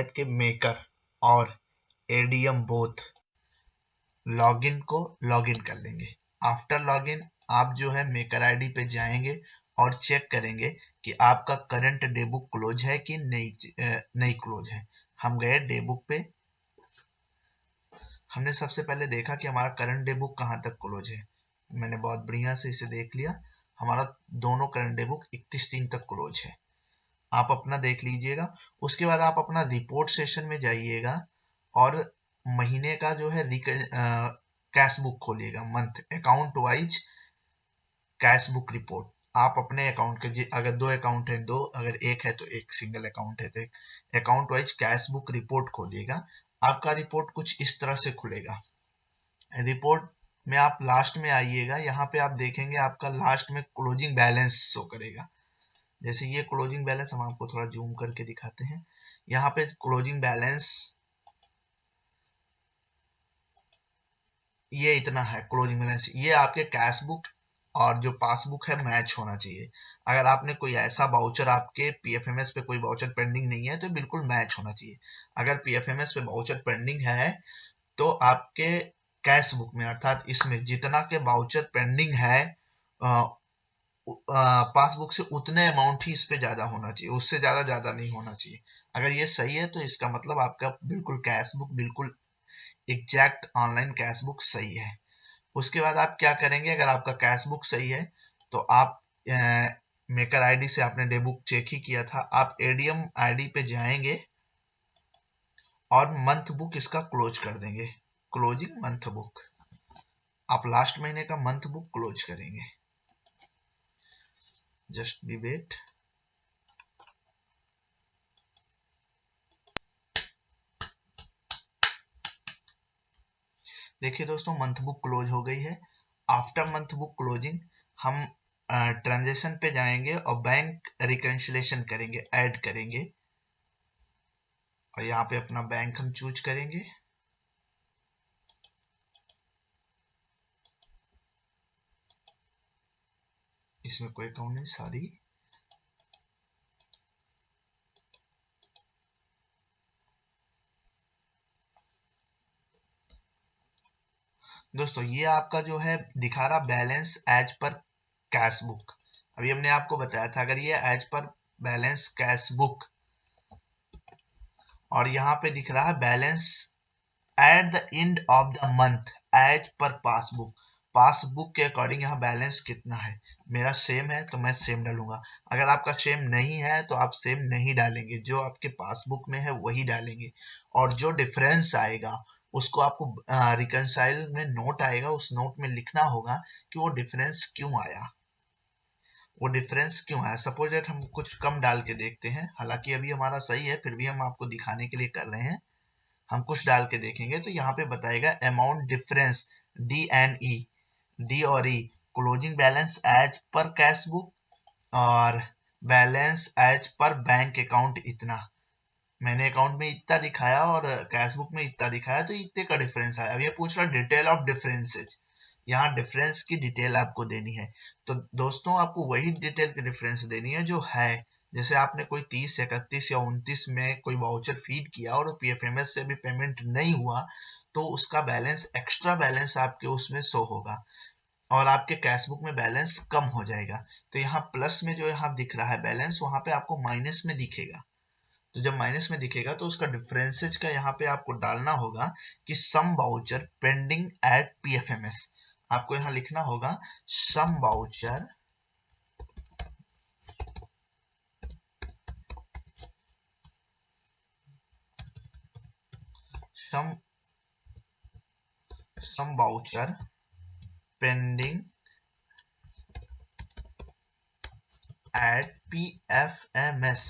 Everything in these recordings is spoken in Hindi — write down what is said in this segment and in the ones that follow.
शायद कि मेकर और एडीएम बोथ लॉगिन को लॉगिन कर लेंगे। आफ्टर लॉगिन आप जो है मेकर आईडी पे जाएंगे और चेक करेंगे कि आपका करंट डे बुक क्लोज है कि नहीं क्लोज है। हम गए डे बुक पे, हमने सबसे पहले देखा कि हमारा करंट डे बुक कहाँ तक क्लोज है। मैंने बहुत बढ़िया से इसे देख लिया, हमारा दोनों करंट डे बुक 31/3 तक क्लोज है। आप अपना देख लीजिएगा। उसके बाद आप अपना रिपोर्ट सेशन में जाइएगा और महीने का जो है कैश बुक खोलिएगा, month account wise cash book report. आप अपने अकाउंट के, अगर 2 अकाउंट है 2, अगर एक है तो एक, सिंगल अकाउंट है तो एक, account wise cash book report खोलिएगा। आपका रिपोर्ट कुछ इस तरह से खुलेगा। रिपोर्ट में आप लास्ट में आइएगा, यहाँ पे आप देखेंगे आपका लास्ट में क्लोजिंग बैलेंस शो करेगा। जैसे ये क्लोजिंग बैलेंस, हम आपको थोड़ा जूम करके दिखाते हैं। यहाँ पे क्लोजिंग बैलेंस ये इतना है क्लोजिंग बैलेंस। ये आपके कैश बुक और जो पासबुक है मैच होना चाहिए। अगर आपने कोई ऐसा वाउचर, आपके पीएफएमएस पे कोई वाउचर पेंडिंग नहीं है तो बिल्कुल मैच होना चाहिए। अगर पीएफएमएस पे वाउचर पेंडिंग है तो आपके कैश बुक में, अर्थात इसमें जितना के वाउचर पेंडिंग है पासबुक से उतने अमाउंट ही इस पे ज्यादा होना चाहिए, उससे ज्यादा नहीं होना चाहिए। अगर ये सही है तो इसका मतलब आपका बिल्कुल कैश बुक बिल्कुल एग्जैक्ट ऑनलाइन कैश बुक सही है। उसके बाद आप क्या करेंगे, अगर आपका कैश बुक सही है तो आप मेकर आईडी से आपने डे बुक चेक ही किया था, आप एडीएम आईडी पे जाएंगे और मंथ बुक इसका क्लोज कर देंगे। क्लोजिंग मंथ बुक, आप लास्ट महीने का मंथ बुक क्लोज करेंगे। Just be wait. देखिए दोस्तों, मंथ बुक क्लोज हो गई है। आफ्टर मंथ बुक क्लोजिंग हम ट्रांजेक्शन पे जाएंगे और बैंक रिकंसिलेशन करेंगे, ऐड करेंगे और यहाँ पे अपना बैंक हम चूज करेंगे। इसमें कोई अकाउंट नहीं, सॉरी। दोस्तों ये आपका जो है दिखा रहा balance as per cash book. अभी हमने आपको बताया था, अगर ये as per balance cash book और यहाँ पे दिख रहा है balance at the end of the month as per passbook, passbook के अकॉर्डिंग यहाँ बैलेंस कितना है। मेरा सेम है तो मैं सेम डालूंगा। अगर आपका सेम नहीं है तो आप सेम नहीं डालेंगे, जो आपके पासबुक में है वही डालेंगे। और जो डिफरेंस आएगा उसको आपको रिकंसाइल में नोट आएगा, उस नोट में लिखना होगा कि वो डिफरेंस क्यों आया, वो डिफरेंस क्यों आया। सपोज दैट हम कुछ कम डाल के देखते हैं, हालांकि अभी हमारा सही है फिर भी हम आपको दिखाने के लिए कर रहे हैं। हम कुछ डाल के देखेंगे तो यहाँ पे बताएगा amount difference D and E, D और E closing balance as per cash book और balance as per bank account इतना। मैंने अकाउंट में इतना दिखाया और कैश बुक में इतना दिखाया तो इतने का डिफरेंस आया। अब ये पूछ रहा डिटेल ऑफ डिफरेंसेज, यहाँ डिफरेंस की डिटेल आपको देनी है। तो दोस्तों आपको वही डिटेल की डिफरेंस देनी है जो है। जैसे आपने कोई 30, 31 या 29 में कोई वाउचर फीड किया और पीएफएमएस से भी पेमेंट नहीं हुआ तो उसका बैलेंस, एक्स्ट्रा बैलेंस आपके उसमें शो होगा और आपके कैश बुक में बैलेंस कम हो जाएगा। तो यहाँ प्लस में जो यहाँ दिख रहा है बैलेंस, वहां पे आपको माइनस में दिखेगा। तो जब माइनस में दिखेगा तो उसका डिफरेंसेज का यहाँ पे आपको डालना होगा कि some voucher pending at PFMS. आपको यहाँ लिखना होगा some voucher some voucher pending at PFMS.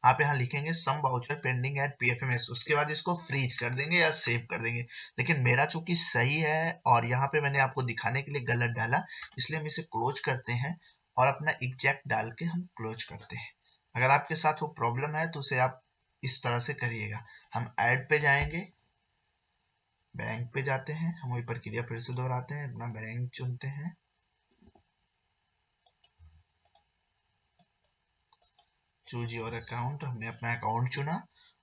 आप यहाँ लिखेंगे some voucher pending at PFMS, उसके बाद इसको फ्रीज कर देंगे या सेव कर देंगे। लेकिन मेरा चूंकि सही है और यहाँ पे मैंने आपको दिखाने के लिए गलत डाला, इसलिए हम इसे क्लोज करते हैं और अपना एग्जैक्ट डाल के हम क्लोज करते हैं। अगर आपके साथ वो प्रॉब्लम है तो उसे आप इस तरह से करिएगा। हम ऐड पे जाएंगे, बैंक पे जाते हैं, हम वही प्रक्रिया फिर से दोहराते हैं, अपना बैंक चुनते हैं, चूज योर अकाउंट, हमने अपना अकाउंट चुना।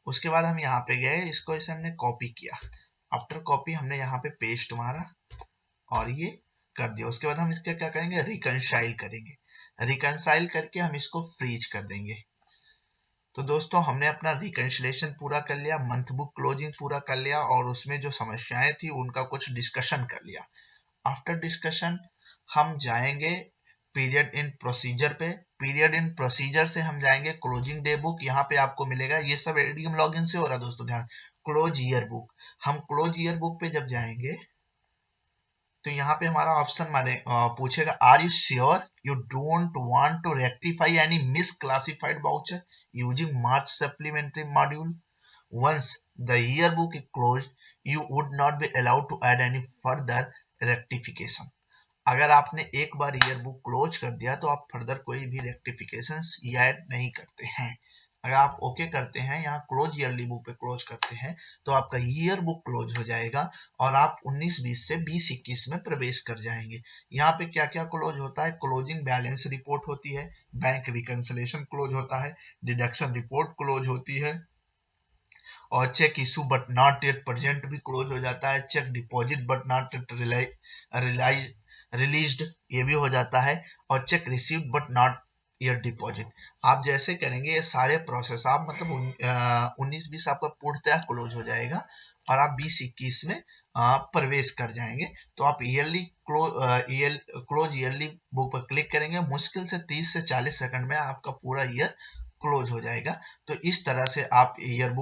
उसके बाद हम यहाँ पे गए, इसको इसे हमने कॉपी किया, आफ्टर कॉपी हमने यहाँ पे पेस्ट मारा और ये कर दिया। उसके बाद हम इसका क्या करेंगे, रिकंसाइल करेंगे, रिकंसाइल करके हम इसको फ्रीज कर देंगे। तो दोस्तों हमने अपना रिकंसिलेशन पूरा कर लिया, मंथ बुक क्लोजिंग पूरा कर लिया और उसमें जो समस्याएं थी उनका कुछ डिस्कशन कर लिया। आफ्टर डिस्कशन हम जाएंगे पीरियड इन प्रोसीजर पे, पीरियड इन प्रोसीजर से हम जाएंगे क्लोजिंग डे बुक, यहाँ पे आपको मिलेगा, ये सब एडीएम लॉगिन से हो रहा है दोस्तों, ध्यान, क्लोज ईयर बुक। हम क्लोज ईयर बुक पे जब जाएंगे तो यहाँ पे हमारा ऑप्शन माने पूछेगा, are you sure you don't want to rectify any misclassified voucher using March supplementary module, once the yearbook is closed you would not be allowed to add any further rectification। अगर आपने एक बार ईयरबुक क्लोज कर दिया तो आप फर्दर कोई भी रेक्टिफिकेशंस ऐड नहीं करते हैं। अगर आप ओके करते हैं, यहाँ क्लोज ईयरली बुक पे क्लोज करते हैं तो आपका ईयर बुक क्लोज हो जाएगा और आप 19-20 से 20-21 में प्रवेश कर जाएंगे। यहाँ पे क्या क्या क्लोज होता है, क्लोजिंग बैलेंस रिपोर्ट होती है, बैंक रिकंसिलेशन क्लोज होता है, डिडक्शन रिपोर्ट क्लोज होती है, और cheque issue but not yet present भी क्लोज हो जाता है, cheque deposit but not yet released ये भी हो जाता है, और cheque received but not yet deposit. आप जैसे करेंगे ये सारे प्रोसेस आप मतलब 19-20 आपका पूर्णतः क्लोज हो जाएगा और आप 20-21 में प्रवेश कर जाएंगे। तो आप ईयरली क्लोज ईयरली बुक पर क्लिक करेंगे, मुश्किल से 30 से 40 सेकंड में आपका पूरा ईयर क्लोज हो जाएगा। तो इस तरह से आप ईयर